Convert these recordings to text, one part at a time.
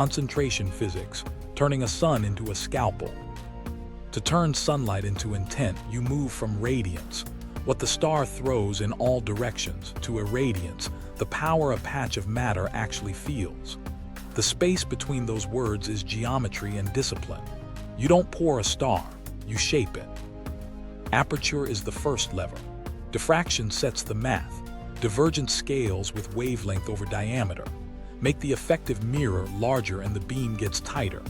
Concentration physics, turning a sun into a scalpel. To turn sunlight into intent, you move from radiance, what the star throws in all directions, to irradiance, the power a patch of matter actually feels. The space between those words is geometry and discipline. You don't pour a star, you shape it. Aperture is the first lever. Diffraction sets the math. Divergence scales with wavelength over diameter. Make the effective mirror larger and the beam gets tighter.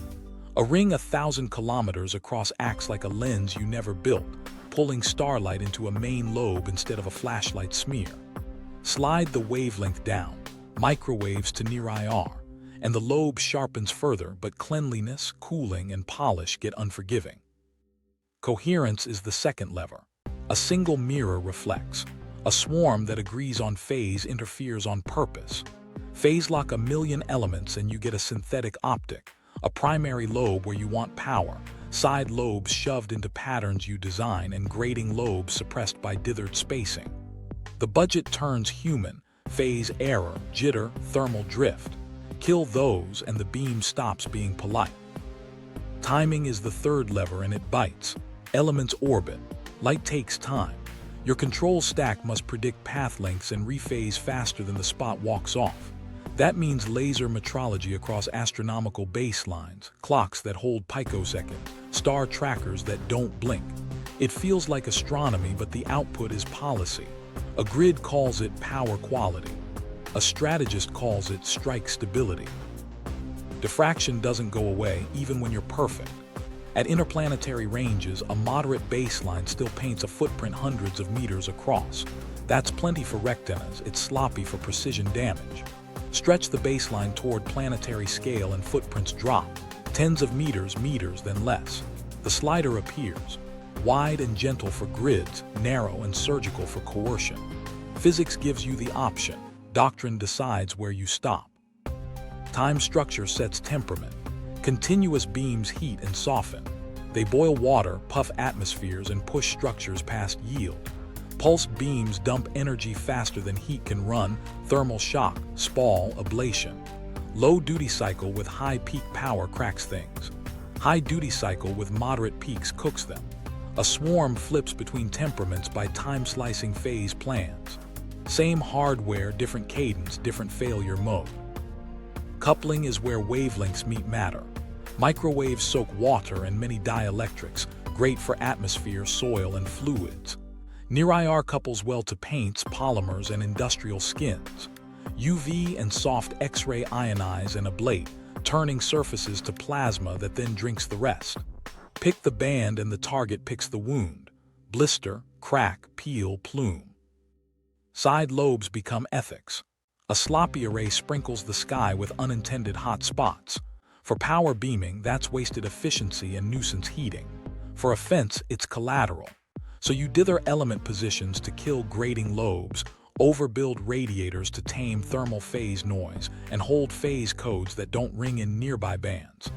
A ring 1,000 kilometers across acts like a lens you never built, pulling starlight into a main lobe instead of a flashlight smear. Slide the wavelength down, microwaves to near IR, and the lobe sharpens further, but cleanliness, cooling, and polish get unforgiving. Coherence is the second lever. A single mirror reflects. A swarm that agrees on phase interferes on purpose. Phase lock 1,000,000 elements and you get a synthetic optic, a primary lobe where you want power, side lobes shoved into patterns you design, and grating lobes suppressed by dithered spacing. The budget turns human, phase error, jitter, thermal drift. Kill those and the beam stops being polite. Timing is the third lever and it bites. Elements orbit. Light takes time. Your control stack must predict path lengths and rephase faster than the spot walks off. That means laser metrology across astronomical baselines, clocks that hold picoseconds, star trackers that don't blink. It feels like astronomy, but the output is policy. A grid calls it power quality. A strategist calls it strike stability. Diffraction doesn't go away even when you're perfect. At interplanetary ranges, a moderate baseline still paints a footprint hundreds of meters across. That's plenty for rectinas, it's sloppy for precision damage. Stretch the baseline toward planetary scale and footprints drop. Tens of meters, then less. The slider appears. Wide and gentle for grids, narrow and surgical for coercion. Physics gives you the option. Doctrine decides where you stop. Time structure sets temperament. Continuous beams heat and soften. They boil water, puff atmospheres, and push structures past yield. Pulsed beams dump energy faster than heat can run, thermal shock, spall, ablation. Low duty cycle with high peak power cracks things. High duty cycle with moderate peaks cooks them. A swarm flips between temperaments by time-slicing phase plans. Same hardware, different cadence, different failure mode. Coupling is where wavelengths meet matter. Microwaves soak water and many dielectrics, great for atmosphere, soil, and fluids. Near-IR couples well to paints, polymers, and industrial skins. UV and soft X-ray ionize and ablate, turning surfaces to plasma that then drinks the rest. Pick the band and the target picks the wound. Blister, crack, peel, plume. Side lobes become ethics. A sloppy array sprinkles the sky with unintended hot spots. For power beaming, that's wasted efficiency and nuisance heating. For a fence, it's collateral. So you dither element positions to kill grating lobes, overbuild radiators to tame thermal phase noise, and hold phase codes that don't ring in nearby bands.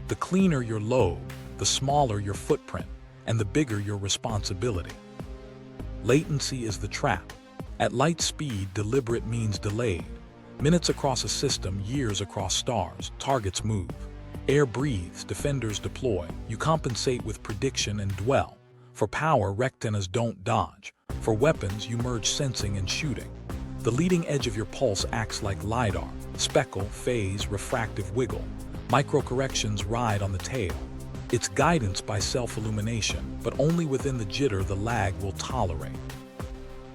The cleaner your lobe, the smaller your footprint, and the bigger your responsibility. Latency is the trap. At light speed, deliberate means delayed. Minutes across a system, years across stars, targets move. Air breathes, defenders deploy. You compensate with prediction and dwell. For power, rectinas don't dodge. For weapons, you merge sensing and shooting. The leading edge of your pulse acts like LiDAR. Speckle, phase, refractive wiggle. Microcorrections ride on the tail. It's guidance by self-illumination, but only within the jitter the lag will tolerate.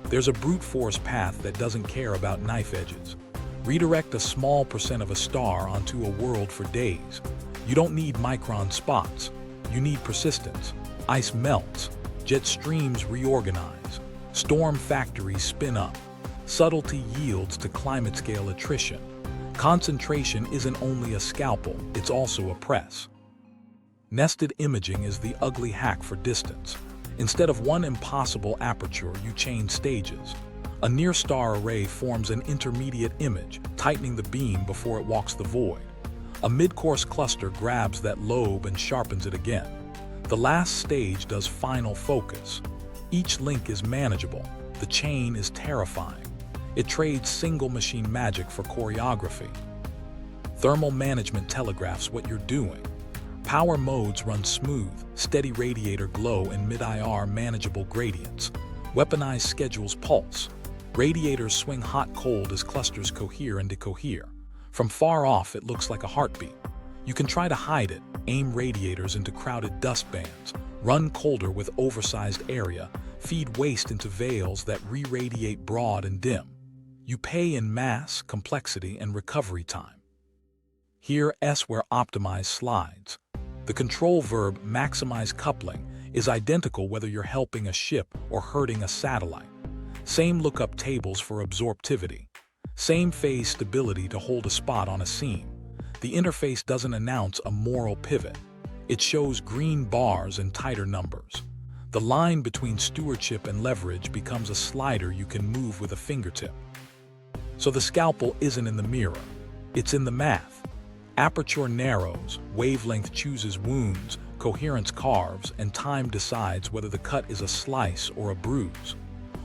There's a brute force path that doesn't care about knife edges. Redirect a small percent of a star onto a world for days. You don't need micron spots. You need persistence. Ice melts. Jet streams reorganize. Storm factories spin up. Subtlety yields to climate-scale attrition. Concentration isn't only a scalpel, it's also a press. Nested imaging is the ugly hack for distance. Instead of one impossible aperture, you chain stages. A near-star array forms an intermediate image, tightening the beam before it walks the void. A mid-course cluster grabs that lobe and sharpens it again. The last stage does final focus. Each link is manageable. The chain is terrifying. It trades single machine magic for choreography. Thermal management telegraphs what you're doing. Power modes run smooth, steady radiator glow in mid-IR manageable gradients. Weaponized schedules pulse. Radiators swing hot-cold as clusters cohere and decohere. From far off, it looks like a heartbeat. You can try to hide it, aim radiators into crowded dust bands, run colder with oversized area, feed waste into veils that re-radiate broad and dim. You pay in mass, complexity, and recovery time. Here, S where optimize slides. The control verb maximize coupling is identical whether you're helping a ship or hurting a satellite. Same lookup tables for absorptivity. Same phase stability to hold a spot on a seam. The interface doesn't announce a moral pivot. It shows green bars and tighter numbers. The line between stewardship and leverage becomes a slider you can move with a fingertip. So the scalpel isn't in the mirror. It's in the math. Aperture narrows, wavelength chooses wounds, coherence carves, and time decides whether the cut is a slice or a bruise.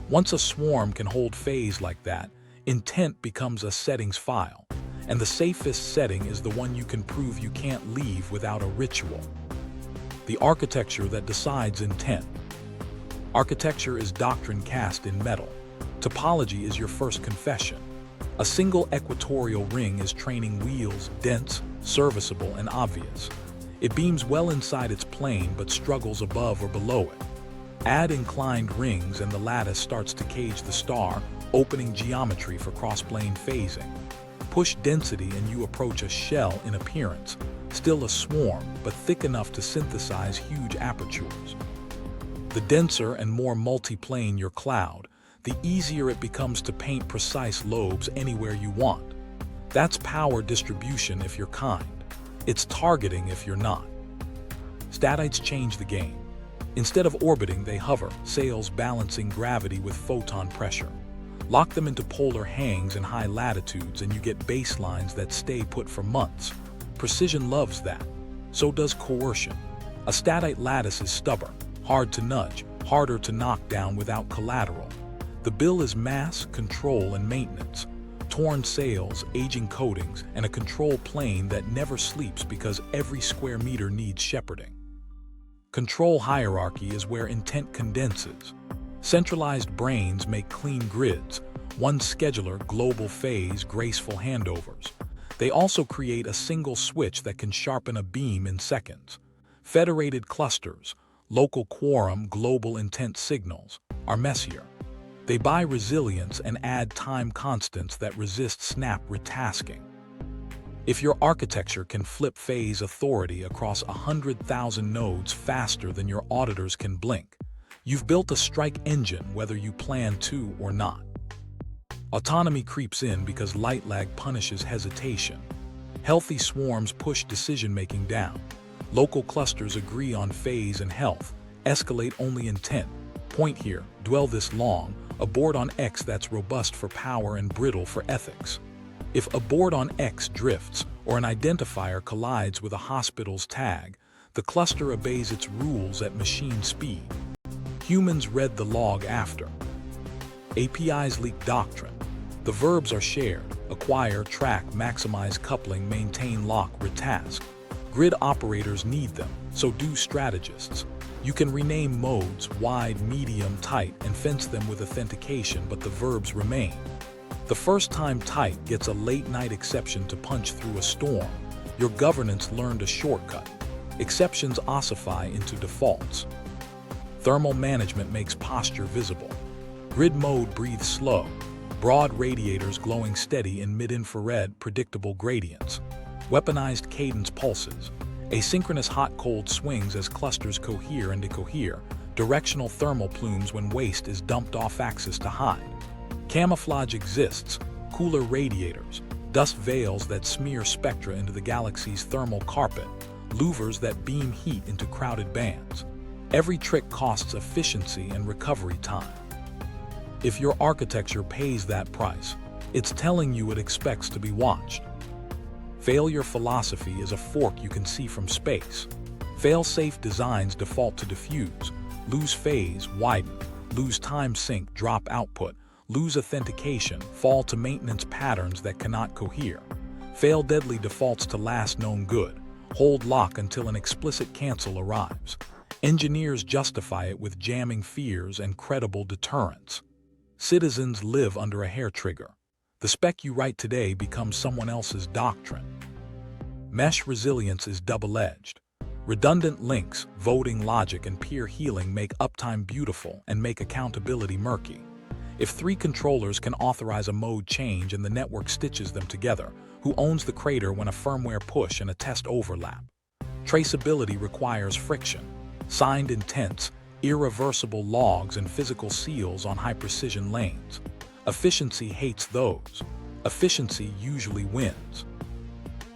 Once a swarm can hold phase like that, intent becomes a settings file, and the safest setting is the one you can prove you can't leave without a ritual. The architecture that decides intent. Architecture is doctrine cast in metal. Topology is your first confession. A single equatorial ring is training wheels, dense, serviceable, and obvious. It beams well inside its plane but struggles above or below it. Add inclined rings and the lattice starts to cage the star, opening geometry for cross-plane phasing. Push density and you approach a shell in appearance, still a swarm, but thick enough to synthesize huge apertures. The denser and more multi-plane your cloud, the easier it becomes to paint precise lobes anywhere you want. That's power distribution if you're kind. It's targeting if you're not. Statites change the game. Instead of orbiting, they hover, sails balancing gravity with photon pressure. Lock them into polar hangs in high latitudes and you get baselines that stay put for months. Precision loves that. So does coercion. A statite lattice is stubborn, hard to nudge, harder to knock down without collateral. The bill is mass, control, and maintenance. Torn sails, aging coatings, and a control plane that never sleeps because every square meter needs shepherding. Control hierarchy is where intent condenses. Centralized brains make clean grids, one scheduler, global phase, graceful handovers. They also create a single switch that can sharpen a beam in seconds. Federated clusters, local quorum, global intent signals, are messier. They buy resilience and add time constants that resist snap retasking. If your architecture can flip phase authority across 100,000 nodes faster than your auditors can blink, you've built a strike engine whether you plan to or not. Autonomy creeps in because light lag punishes hesitation. Healthy swarms push decision-making down. Local clusters agree on phase and health, escalate only intent. Point here, dwell this long, a board on X that's robust for power and brittle for ethics. If a board on X drifts or an identifier collides with a hospital's tag, the cluster obeys its rules at machine speed. Humans read the log after. APIs leak doctrine. The verbs are shared: acquire, track, maximize, coupling, maintain, lock, retask. Grid operators need them, so do strategists. You can rename modes, wide, medium, tight, and fence them with authentication, but the verbs remain. The first time tight gets a late-night exception to punch through a storm. Your governance learned a shortcut. Exceptions ossify into defaults. Thermal management makes posture visible. Grid mode breathes slow. Broad radiators glowing steady in mid-infrared, predictable gradients. Weaponized cadence pulses. Asynchronous hot-cold swings as clusters cohere and decohere. Directional thermal plumes when waste is dumped off-axis to hide. Camouflage exists. Cooler radiators. Dust veils that smear spectra into the galaxy's thermal carpet. Louvers that beam heat into crowded bands. Every trick costs efficiency and recovery time. If your architecture pays that price, it's telling you it expects to be watched. Failure philosophy is a fork you can see from space. Fail-safe designs default to diffuse, lose phase, widen, lose time sync, drop output, lose authentication, fall to maintenance patterns that cannot cohere. Fail deadly defaults to last known good. Hold lock until an explicit cancel arrives. Engineers justify it with jamming fears and credible deterrence. Citizens live under a hair trigger. The spec you write today becomes someone else's doctrine. Mesh resilience is double-edged. Redundant links, voting logic, and peer healing make uptime beautiful and make accountability murky. If 3 controllers can authorize a mode change and the network stitches them together, who owns the crater when a firmware push and a test overlap? Traceability requires friction. Signed intents, irreversible logs, and physical seals on high-precision lanes. Efficiency hates those. Efficiency usually wins.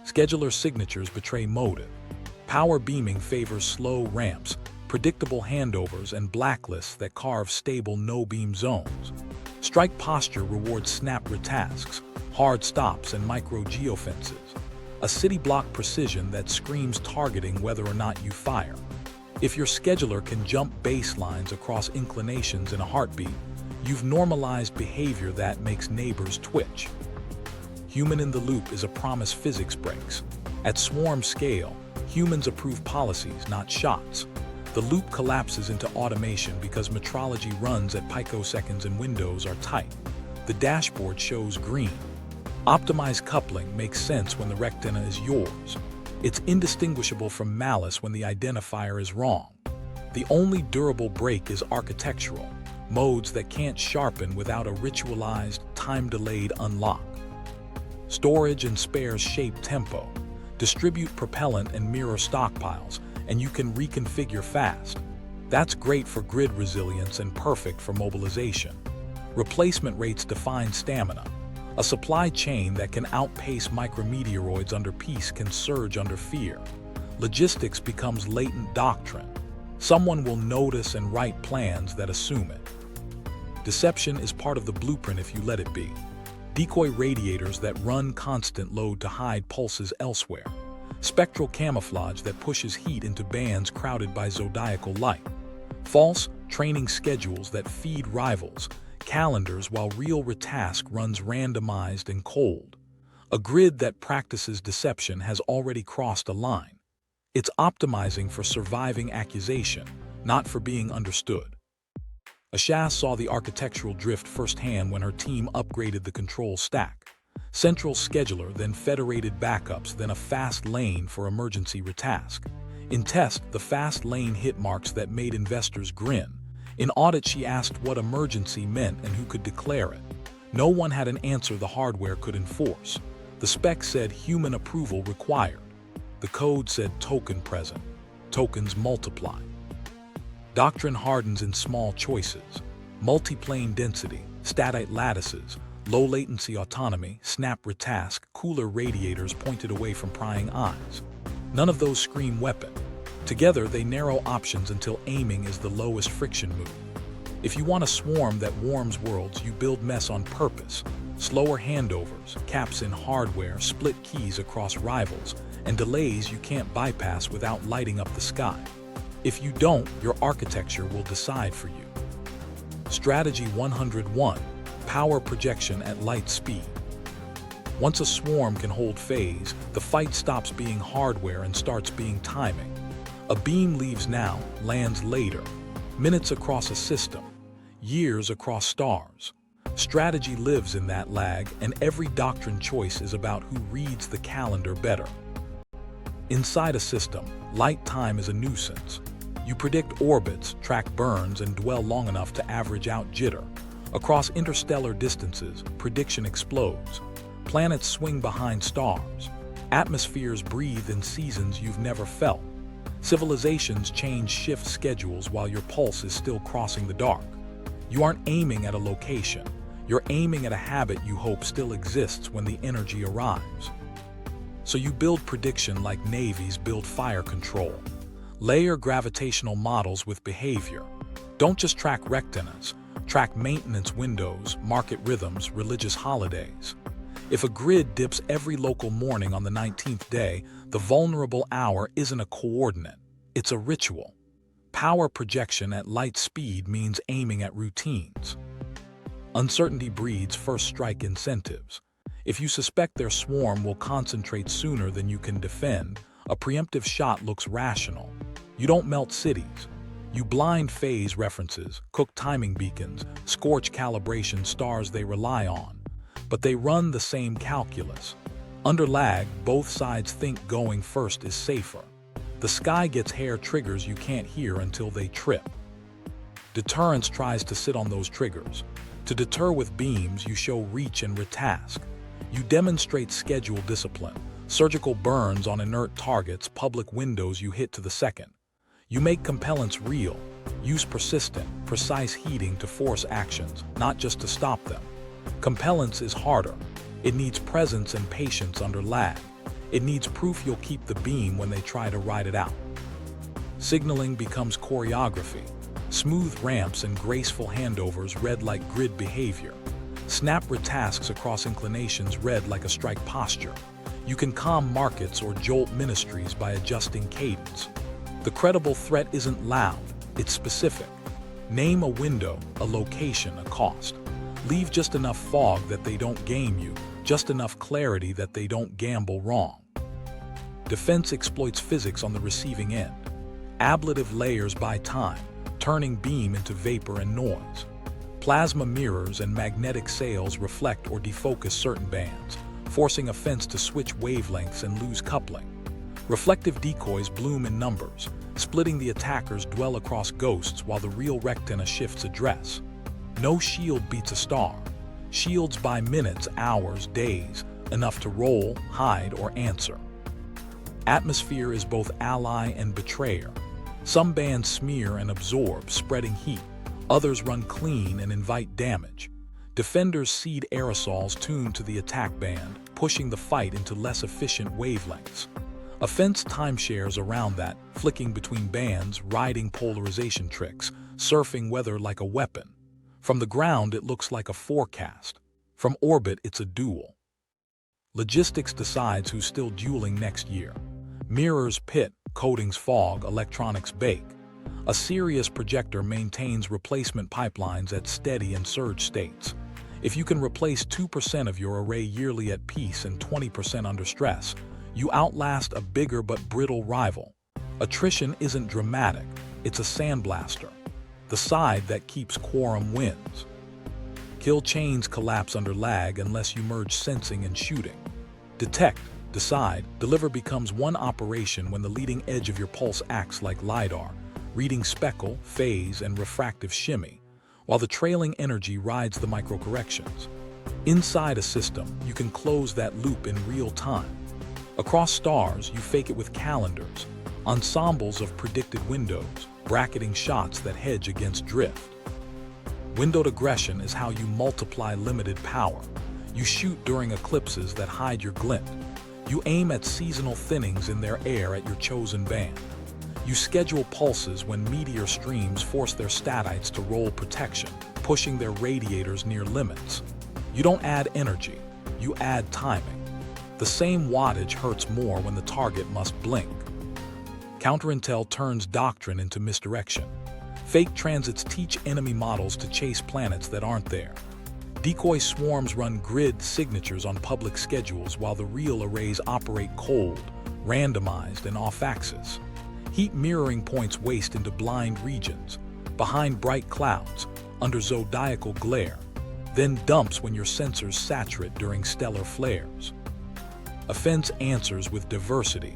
Scheduler signatures betray motive. Power beaming favors slow ramps, predictable handovers, and blacklists that carve stable no-beam zones. Strike posture rewards snap retasks, hard stops, and micro-geofences. A city block precision that screams targeting whether or not you fire. If your scheduler can jump baselines across inclinations in a heartbeat, you've normalized behavior that makes neighbors twitch. Human in the loop is a promise physics breaks. At swarm scale, humans approve policies, not shots. The loop collapses into automation because metrology runs at picoseconds and windows are tight. The dashboard shows green. Optimized coupling makes sense when the rectina is yours. It's indistinguishable from malice when the identifier is wrong. The only durable break is architectural, modes that can't sharpen without a ritualized, time-delayed unlock. Storage and spares shape tempo, distribute propellant and mirror stockpiles, and you can reconfigure fast. That's great for grid resilience and perfect for mobilization. Replacement rates define stamina. A supply chain that can outpace micrometeoroids under peace can surge under fear. Logistics becomes latent doctrine. Someone will notice and write plans that assume it. Deception is part of the blueprint if you let it be. Decoy radiators that run constant load to hide pulses elsewhere. Spectral camouflage that pushes heat into bands crowded by zodiacal light. False training schedules that feed rivals. Calendars while real retask runs randomized and cold. A grid that practices deception has already crossed a line. It's optimizing for surviving accusation, not for being understood. Ashas saw the architectural drift firsthand when her team upgraded the control stack. Central scheduler, then federated backups, then a fast lane for emergency retask. In test, the fast lane hit marks that made investors grin. In audit, she asked what emergency meant and who could declare it. No one had an answer the hardware could enforce. The spec said human approval required. The code said token present. Tokens multiply. Doctrine hardens in small choices. Multiplane density, statite lattices, low latency autonomy, snap retask, cooler radiators pointed away from prying eyes. None of those scream weapon. Together, they narrow options until aiming is the lowest friction move. If you want a swarm that warms worlds, you build mess on purpose. Slower handovers, caps in hardware, split keys across rivals, and delays you can't bypass without lighting up the sky. If you don't, your architecture will decide for you. Strategy 101: Power projection at light speed. Once a swarm can hold phase, the fight stops being hardware and starts being timing. A beam leaves now, lands later. Minutes across a system, years across stars. Strategy lives in that lag, and every doctrine choice is about who reads the calendar better. Inside a system, light time is a nuisance. You predict orbits, track burns, and dwell long enough to average out jitter. Across interstellar distances, prediction explodes. Planets swing behind stars. Atmospheres breathe in seasons you've never felt. Civilizations change shift schedules while your pulse is still crossing the dark. You aren't aiming at a location. You're aiming at a habit you hope still exists when the energy arrives. So you build prediction like navies build fire control. Layer gravitational models with behavior. Don't just track rectinas. Track maintenance windows, market rhythms, religious holidays. If a grid dips every local morning on the 19th day, the vulnerable hour isn't a coordinate, it's a ritual. Power projection at light speed means aiming at routines. Uncertainty breeds first strike incentives. If you suspect their swarm will concentrate sooner than you can defend, a preemptive shot looks rational. You don't melt cities. You blind phase references, cook timing beacons, scorch calibration stars they rely on. But they run the same calculus. Under lag, both sides think going first is safer. The sky gets hair triggers you can't hear until they trip. Deterrence tries to sit on those triggers. To deter with beams, you show reach and retask. You demonstrate schedule discipline, surgical burns on inert targets, public windows you hit to the second. You make compellence real. Use persistent, precise heating to force actions, not just to stop them. Compellence is harder. It needs presence and patience under lag. It needs proof you'll keep the beam when they try to ride it out. Signaling becomes choreography. Smooth ramps and graceful handovers read like grid behavior. Snap retasks across inclinations read like a strike posture. You can calm markets or jolt ministries by adjusting cadence. The credible threat isn't loud, it's specific. Name a window, a location, a cost. Leave just enough fog that they don't game you, just enough clarity that they don't gamble wrong. Defense exploits physics on the receiving end. Ablative layers buy time, turning beam into vapor and noise. Plasma mirrors and magnetic sails reflect or defocus certain bands, forcing a fence to switch wavelengths and lose coupling. Reflective decoys bloom in numbers, splitting the attackers dwell across ghosts while the real rectina shifts address. No shield beats a star. Shields buy minutes, hours, days, enough to roll, hide, or answer. Atmosphere is both ally and betrayer. Some bands smear and absorb, spreading heat. Others run clean and invite damage. Defenders seed aerosols tuned to the attack band, pushing the fight into less efficient wavelengths. Offense timeshares around that, flicking between bands, riding polarization tricks, surfing weather like a weapon. From the ground, it looks like a forecast. From orbit, it's a duel. Logistics decides who's still dueling next year. Mirrors pit, coatings fog, electronics bake. A Sirius projector maintains replacement pipelines at steady and surge states. If you can replace 2% of your array yearly at peace and 20% under stress, you outlast a bigger but brittle rival. Attrition isn't dramatic, it's a sandblaster. The side that keeps quorum wins. Kill chains collapse under lag unless you merge sensing and shooting. Detect, decide, deliver becomes one operation when the leading edge of your pulse acts like LiDAR, reading speckle, phase, and refractive shimmy, while the trailing energy rides the microcorrections. Inside a system, you can close that loop in real time. Across stars, you fake it with calendars, ensembles of predicted windows, bracketing shots that hedge against drift. Windowed aggression is how you multiply limited power. You shoot during eclipses that hide your glint. You aim at seasonal thinnings in their air at your chosen band. You schedule pulses when meteor streams force their statites to roll protection, pushing their radiators near limits. You don't add energy, you add timing. The same wattage hurts more when the target must blink. Counterintel turns doctrine into misdirection. Fake transits teach enemy models to chase planets that aren't there. Decoy swarms run grid signatures on public schedules while the real arrays operate cold, randomized, and off-axis. Heat mirroring points waste into blind regions, behind bright clouds, under zodiacal glare, then dumps when your sensors saturate during stellar flares. Offense answers with diversity.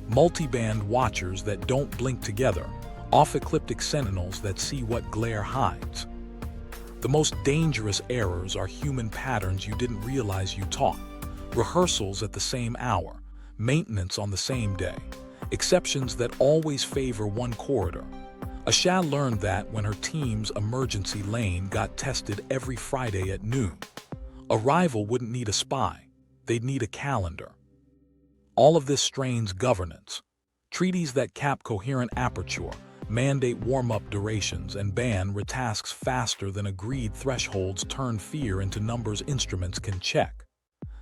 Multiband watchers that don't blink together, off-ecliptic sentinels that see what glare hides. The most dangerous errors are human patterns you didn't realize you taught. Rehearsals at the same hour, maintenance on the same day, exceptions that always favor one corridor. Asha learned that when her team's emergency lane got tested every Friday at noon. A rival wouldn't need a spy, they'd need a calendar. All of this strains governance. Treaties that cap coherent aperture, mandate warm-up durations, and ban retasks faster than agreed thresholds turn fear into numbers instruments can check.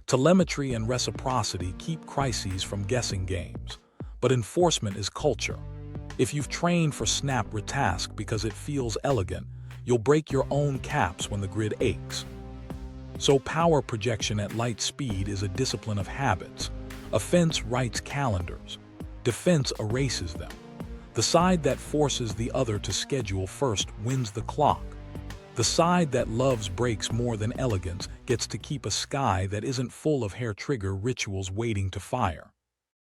Telemetry and reciprocity keep crises from guessing games. But enforcement is culture. If you've trained for snap retask because it feels elegant, you'll break your own caps when the grid aches. So power projection at light speed is a discipline of habits. Offense writes calendars. Defense erases them. The side that forces the other to schedule first wins the clock. The side that loves breaks more than elegance gets to keep a sky that isn't full of hair-trigger rituals waiting to fire.